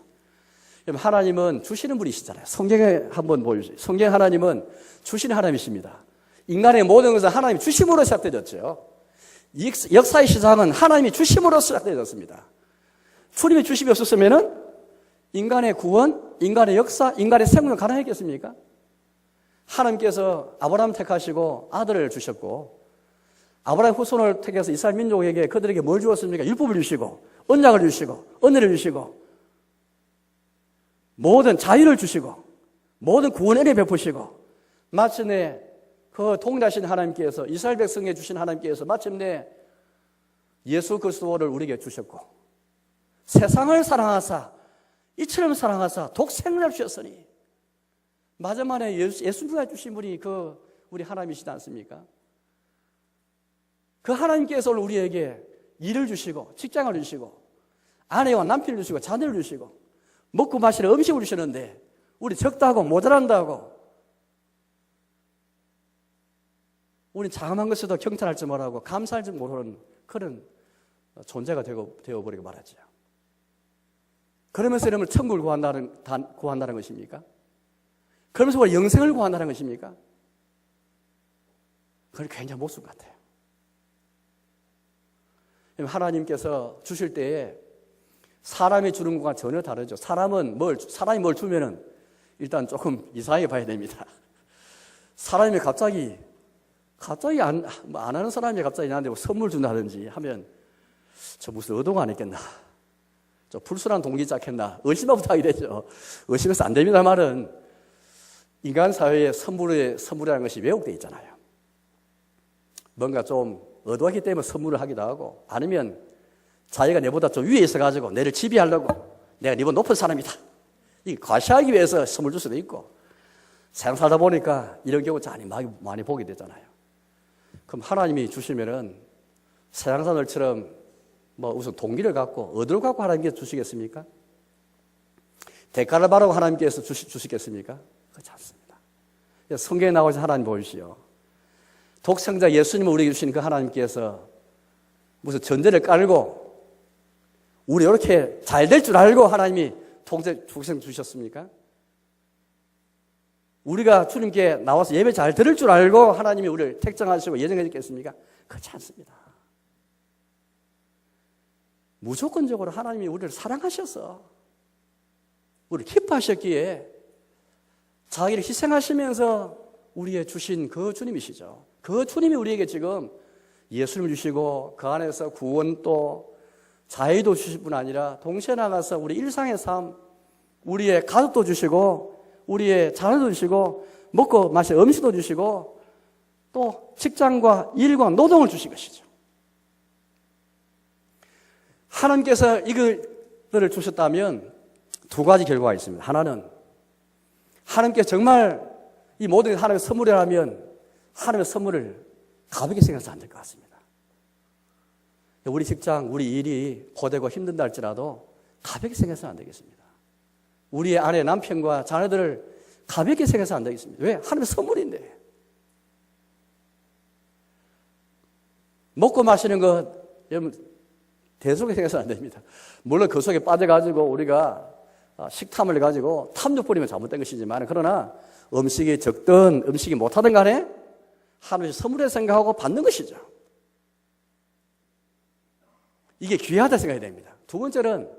하나님은 주시는 분이시잖아요. 성경에 한번 보여주세요. 성경 하나님은 주시는 하나님이십니다. 인간의 모든 것은 하나님이 주심으로 시작되었죠. 역사의 시작은 하나님이 주심으로 시작되었습니다. 주님의 주심이 없었으면 인간의 구원, 인간의 역사, 인간의 생명은 가능했겠습니까? 하나님께서 아브라함 택하시고 아들을 주셨고 아브라함 후손을 택해서 이스라엘 민족에게 그들에게 뭘 주었습니까? 율법을 주시고 언약을 주시고 은혜를 주시고 모든 자유를 주시고 모든 구원 은혜 베푸시고 마침내 그 동일하신 하나님께서 이스라엘 백성에 주신 하나님께서 마침내 예수 그리스도를 우리에게 주셨고 세상을 사랑하사 이처럼 사랑하사 독생을 주셨으니 마지막에 예수님을 주신 분이 그 우리 하나님이시지 않습니까? 그 하나님께서 우리에게 일을 주시고 직장을 주시고 아내와 남편을 주시고 자녀를 주시고 먹고 마시는 음식을 주시는데 우리 적다고 모자란다고 우리 자그마한 것에도 경탄할 줄 모르고 감사할 줄 모르는 그런 존재가 되어버리고 말하죠. 그러면서 여러분 천국을 구한다는 것입니까? 그러면서 우리 영생을 구한다는 것입니까? 그건 굉장히 모순 같아요. 하나님께서 주실 때에 사람이 주는 것과 전혀 다르죠. 사람이 뭘 주면은 일단 조금 이상하게 봐야 됩니다. 사람이 갑자기 안 하는 사람이 갑자기 나한테 뭐 선물 준다든지 하면 저 무슨 의도가 안 했겠나? 저 불순한 동기 짝했나? 의심부터 하게 되죠. 의심해서 안 됩니다. 말은 인간 사회에 선물이라는 것이 왜곡되어 있잖아요. 뭔가 좀 어두웠기 때문에 선물을 하기도 하고, 아니면 자기가 내보다 좀 위에 있어가지고 내를 지배하려고 내가 네보다 높은 사람이다, 이 과시하기 위해서 선물 줄 수도 있고. 세상 살다 보니까 이런 경우 많이 보게 되잖아요. 그럼 하나님이 주시면은 세상 사람들처럼 뭐 우선 동기를 갖고 의도를 갖고 하나님께서 주시겠습니까? 대가를 바라고 하나님께서 주시겠습니까? 그렇지 않습니다. 성경에 나오신 하나님 보십시오. 독생자 예수님을 우리에게 주신 그 하나님께서 무슨 전제를 깔고 우리 이렇게 잘 될 줄 알고 하나님이 독생 주셨습니까? 우리가 주님께 나와서 예배 잘 들을 줄 알고 하나님이 우리를 택정하시고 예정해 주겠습니까? 그렇지 않습니다. 무조건적으로 하나님이 우리를 사랑하셔서 우리를 기뻐하셨기에 자기를 희생하시면서 우리에게 주신 그 주님이시죠. 그 주님이 우리에게 지금 예수님을 주시고 그 안에서 구원도 자유도 주실 뿐 아니라 동시에 나가서 우리 일상의 삶, 우리의 가족도 주시고 우리의 자녀도 주시고 먹고 마실 음식도 주시고 또 직장과 일과 노동을 주신 것이죠. 하나님께서 이것들을 주셨다면 두 가지 결과가 있습니다. 하나는 하나님께서 정말 이 모든 하나님의 선물이라면 하나님의 선물을 가볍게 생각해서 안 될 것 같습니다. 우리 직장, 우리 일이 고되고 힘든다 할지라도 가볍게 생각해서는 안 되겠습니다. 우리의 아내, 남편과 자녀들을 가볍게 생각해서는 안 되겠습니다. 왜? 하나님의 선물인데. 먹고 마시는 것, 여러분, 대속에 생각해서는 안 됩니다. 물론 그 속에 빠져가지고 우리가 식탐을 가지고 탐욕 부리면 잘못된 것이지만, 그러나 음식이 적든 음식이 못하든 간에 하나님의 선물을 생각하고 받는 것이죠. 이게 귀하다 생각해야 됩니다. 두 번째는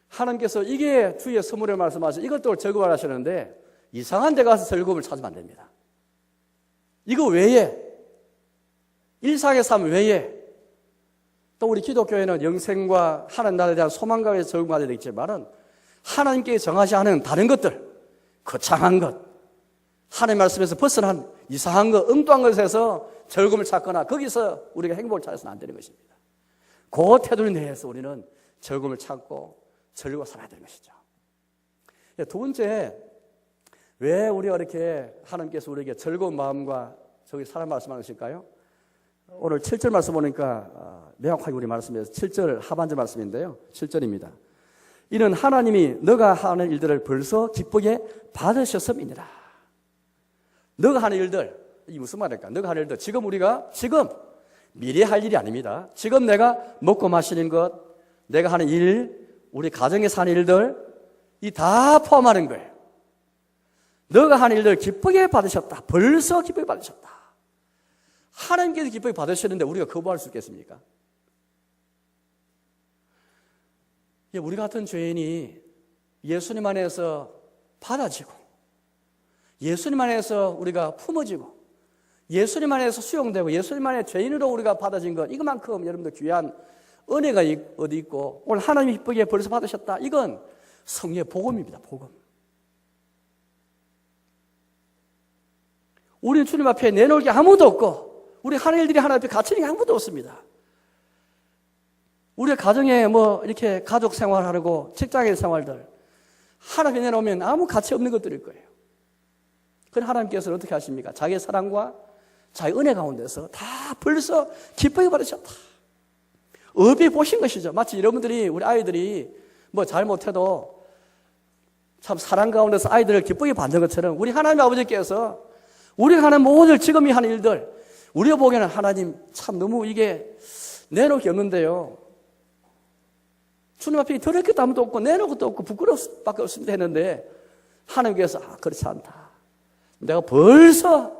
하나님께서 이게 주의 선물을 말씀하셔서 이것도 즐거워를 하시는데 이상한 데 가서 즐거움을 찾으면 안 됩니다. 이거 외에, 일상의 삶 외에 또 우리 기독교회는 영생과 하나님 나라에 대한 소망과 위해서 즐거움을 가져야 되겠지만은 하나님께 정하지 않은 다른 것들, 거창한 것, 하나님 말씀에서 벗어난 이상한 것, 엉뚱한 것에서 즐거움을 찾거나 거기서 우리가 행복을 찾아서는 안 되는 것입니다. 그 테두리 내에서 우리는 즐거움을 찾고 즐거워 살아야 되는 것이죠. 두 번째, 왜 우리가 이렇게 하나님께서 우리에게 즐거운 마음과 저기 사랑 말씀하실까요? 오늘 7절 말씀 보니까 명확하게 우리 말씀에서 7절 하반절 말씀인데요. 7절입니다. 이는 하나님이 너가 하는 일들을 벌써 기쁘게 받으셨음이니라. 너가 하는 일들, 이게 무슨 말일까? 너가 하는 일들, 지금 미래 할 일이 아닙니다. 지금 내가 먹고 마시는 것, 내가 하는 일, 우리 가정에 사는 일들, 이 다 포함하는 거예요. 너가 하는 일들 기쁘게 받으셨다. 벌써 기쁘게 받으셨다. 하나님께서 기쁘게 받으셨는데 우리가 거부할 수 있겠습니까? 우리 같은 죄인이 예수님 안에서 받아지고 예수님 안에서 우리가 품어지고 예수님 안에서 수용되고 예수님 안에 죄인으로 우리가 받아진 것, 이것만큼 여러분들 귀한 은혜가 어디 있고 오늘 하나님이 기쁘게 벌써 받으셨다. 이건 성령의 복음입니다. 복음. 우리는 주님 앞에 내놓을 게 아무도 없고 우리 하는 일들이 하나님 앞에 갇히는 게 아무도 없습니다. 우리 가정에 이렇게 가족 생활하고 직장의 생활들 하나님께 내놓으면 아무 가치 없는 것들일 거예요. 그럼 하나님께서는 어떻게 하십니까? 자기의 사랑과 자기 은혜 가운데서 다 벌써 기쁘게 받으셨다. 업이 보신 것이죠. 마치 여러분들이, 우리 아이들이 잘못해도 참 사랑 가운데서 아이들을 기쁘게 받는 것처럼 우리 하나님 아버지께서 우리가 하는 모든 지금이 하는 일들, 우리가 보기에는 하나님 참 너무 이게 내놓을 게 없는데요. 주님 앞에 드릴 것도 아무도 없고 내놓을 것도 없고 부끄러울 수밖에 없습니다 했는데 하나님께서 그렇지 않다. 내가 벌써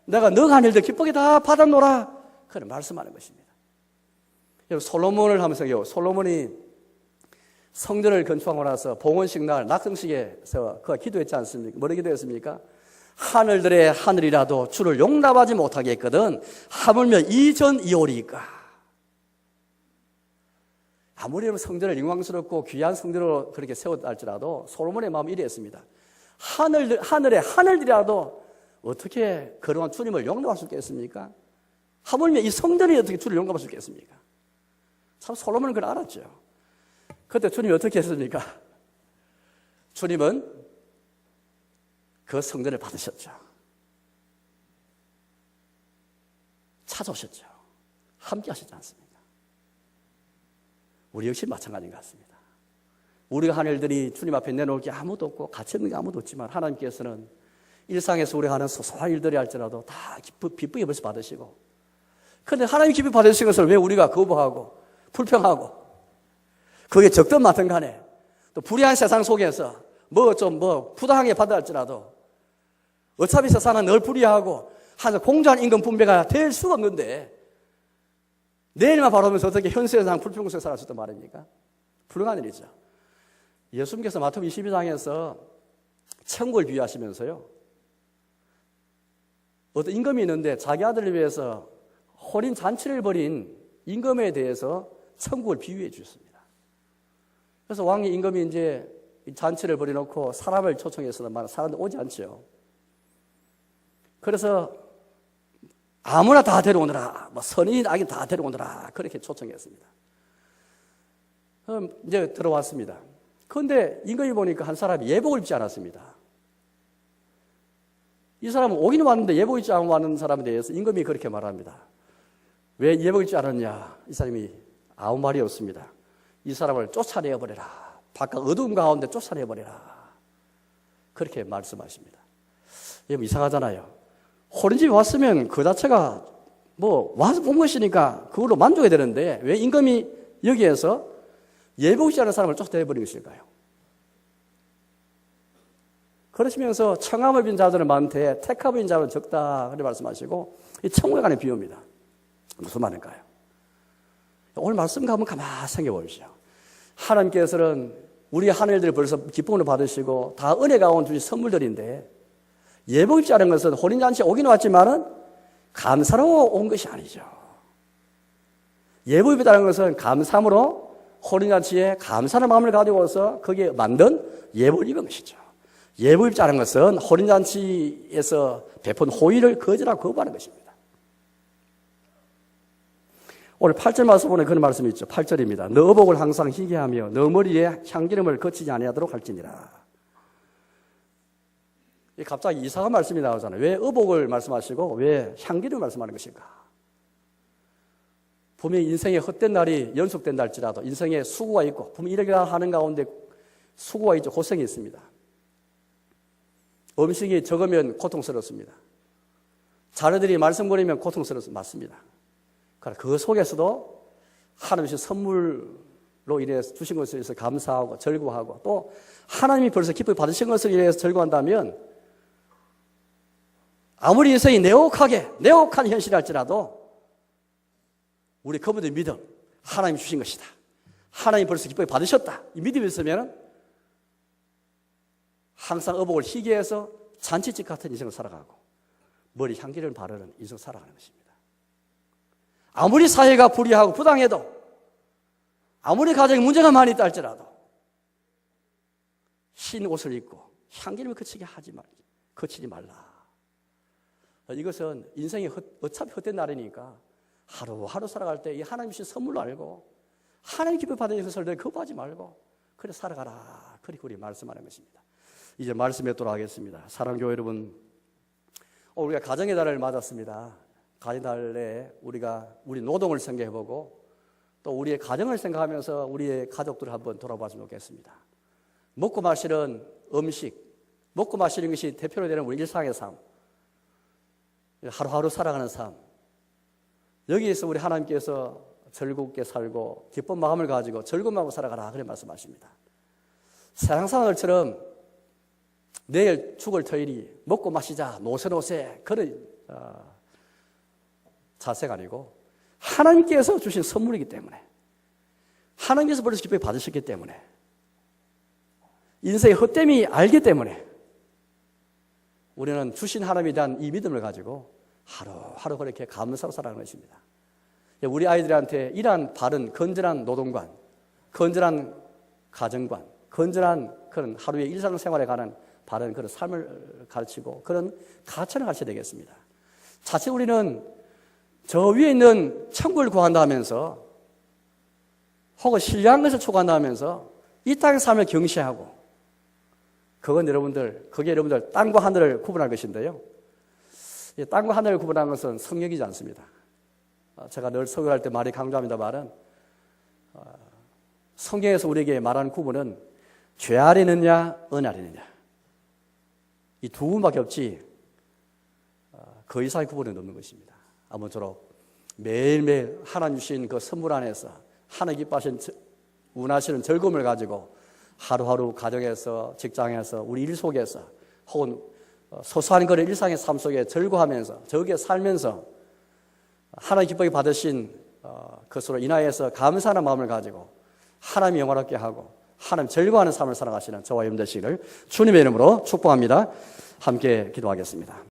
내가 너가 하는 일들 기쁘게 다 받아놓으라. 그런 말씀하는 것입니다. 여러분, 솔로몬을 한번 생각해요. 솔로몬이 성전을 건축하고 나서 봉헌식 날 낙성식에서 그가 기도했지 않습니까? 뭐라 기도했습니까? 하늘들의 하늘이라도 주를 용납하지 못하게 했거든 하물며 이전이오리까. 아무리 성전을 영광스럽고 귀한 성전으로 그렇게 세웠다 할지라도 솔로몬의 마음이 이랬습니다. 하늘의 하늘들이라도 어떻게 그동안 주님을 용납할 수 있겠습니까? 하물며 이 성전이 어떻게 주를 용감할 수 있겠습니까? 참 솔로몬은 그걸 알았죠. 그때 주님이 어떻게 했습니까? 주님은 그 성전을 받으셨죠. 찾아오셨죠. 함께 하셨지 않습니까? 우리 역시 마찬가지인 것 같습니다. 우리가 하는 일들이 주님 앞에 내놓을 게 아무도 없고 가치 없는 게 아무도 없지만 하나님께서는 일상에서 우리가 하는 소소한 일들이 할지라도 다 기쁘게 벌써 받으시고, 그런데 하나님이 기쁘게 받으신 것을 왜 우리가 거부하고 불평하고, 그게 적든 많든 간에 또 불의한 세상 속에서 부당하게 받아 할지라도 어차피 세상은 늘 불의하고 한 공정한 임금 분배가 될 수가 없는데 내일만 바라보면서 어떻게 현 세상 불평등하게 살아갈 수 있단 말입니까? 불가능한 일이죠. 예수님께서 마태복음 22장에서 천국을 비유하시면서요, 어떤 임금이 있는데 자기 아들을 위해서 혼인 잔치를 벌인 임금에 대해서 천국을 비유해 주셨습니다. 그래서 왕이 임금이 이제 잔치를 벌여놓고 사람을 초청했으나 사람들 오지 않죠. 그래서 아무나 다 데려오느라, 선인 악인 다 데려오느라 그렇게 초청했습니다. 그럼 이제 들어왔습니다. 그런데 임금이 보니까 한 사람이 예복을 입지 않았습니다. 이 사람은 오긴 왔는데 예복 입지 않고 왔는 사람에 대해서 임금이 그렇게 말합니다. 왜 예복 입지 않았냐? 이 사람이 아무 말이 없습니다. 이 사람을 쫓아내버려라. 바깥 어두운 가운데 쫓아내버려라. 그렇게 말씀하십니다. 여러분 이상하잖아요. 호린집에 왔으면 그 자체가 와서 본 것이니까 그걸로 만족해야 되는데 왜 임금이 여기에서 예복 입지 않은 사람을 쫓아내버린 것일까요? 그러시면서 청함을 빈 자들은 많되 택함을 빈 자들은 적다. 그렇게 말씀하시고 이 천국에 관한 비유입니다. 무슨 말일까요? 오늘 말씀 가면 가만히 생각해 보십시오. 하나님께서는 우리 하늘들을 벌써 기쁨으로 받으시고 다 은혜 가운 주신 선물들인데 예복 입지 않은 것은 혼인잔치에 오긴 왔지만은 감사로 온 것이 아니죠. 예복 입다는 것은 감사함으로 혼인잔치에 감사의 마음을 가지고 와서 거기에 만든 예복을 입은 것이죠. 예복 입지 않은 것은 혼인잔치에서 베푼 호의를 거절하고 거부하는 것입니다. 오늘 8절 말씀 보면 그런 말씀이 있죠. 8절입니다. 너 어복을 항상 희게하며 너 머리에 향기름을 거치지 아니하도록 할지니라. 갑자기 이상한 말씀이 나오잖아요. 왜 어복을 말씀하시고 왜 향기름을 말씀하는 것일까? 분명히 인생의 헛된 날이 연속된다 할지라도 인생에 수고가 있고 분명히 이렇게 하는 가운데 수고가 있죠. 고생이 있습니다. 음식이 적으면 고통스럽습니다. 자녀들이 말썽거리면 고통스럽습니다. 맞습니다. 그러나 그 속에서도 하나님의 선물로 인해서 주신 것에 대해서 감사하고 절구하고 또 하나님이 벌써 기쁘게 받으신 것을 인해서 절구한다면 아무리 인생이 내혹한 현실일지라도 우리 그분의 믿음, 하나님이 주신 것이다. 하나님이 벌써 기쁘게 받으셨다. 이 믿음이 있으면 항상 어복을 희게해서 잔치집 같은 인생을 살아가고 머리 향기를 바르는 인생을 살아가는 것입니다. 아무리 사회가 불의하고 부당해도 아무리 가정에 문제가 많이 있다 할지라도 흰 옷을 입고 향기름을 거치지 말라. 이것은 인생이 어차피 헛된 날이니까 하루하루 살아갈 때 이 하나님 주신 선물로 알고 하나님 기쁨 받은 것을 늘 거부하지 말고 그래 살아가라. 그렇게 우리 말씀하는 것입니다. 이제 말씀에 돌아가겠습니다. 사랑교회 여러분, 우리가 가정의 달을 맞았습니다. 가정의 달에 우리가 우리 노동을 생각해보고 또 우리의 가정을 생각하면서 우리의 가족들을 한번 돌아봤으면 좋겠습니다. 먹고 마시는 음식, 먹고 마시는 것이 대표로 되는 우리 일상의 삶, 하루하루 살아가는 삶, 여기에서 우리 하나님께서 즐겁게 살고 기쁜 마음을 가지고 즐거운 마음으로 살아가라 그런 말씀하십니다. 세상 사람들처럼 내일 죽을 터이니 먹고 마시자 노세노세 그런 자세가 아니고 하나님께서 주신 선물이기 때문에 하나님께서 벌써 기쁘게 받으셨기 때문에 인생의 헛됨이 알기 때문에 우리는 주신 하나님에 대한 이 믿음을 가지고 하루하루 그렇게 감사로 살아가는 것입니다. 우리 아이들한테 이러한 바른 건전한 노동관, 건전한 가정관, 건전한 그런 하루의 일상생활에 관한 바른 그런 삶을 가르치고 그런 가치를 가르쳐야 되겠습니다. 자칫 우리는 저 위에 있는 천국을 구한다 하면서 혹은 신뢰한 것을 추구한다 하면서 이 땅의 삶을 경시하고 그게 여러분들 땅과 하늘을 구분할 것인데요. 이 땅과 하늘을 구분하는 것은 성역이지 않습니다. 제가 늘 설교할 때 많이 강조합니다. 말은 성경에서 우리에게 말하는 구분은 죄 아래 있느냐 은 아래 있느냐 이 두 부분밖에 없지 그 이상의 구분은 없는 것입니다. 아무쪼록 매일매일 하나님 주신 그 선물 안에서 하나님 기뻐하신 운하시는 즐거움을 가지고 하루하루 가정에서 직장에서 우리 일 속에서 혹은 소소한 그런 일상의 삶 속에 즐거워하면서 저기에 살면서 하나님 기쁘게 받으신 그것으로 인하여서 감사하는 마음을 가지고 하나님 영화롭게 하고 하나님 즐거워하는 삶을 살아가시는 저와 여러분 되시기를 주님의 이름으로 축복합니다. 함께 기도하겠습니다.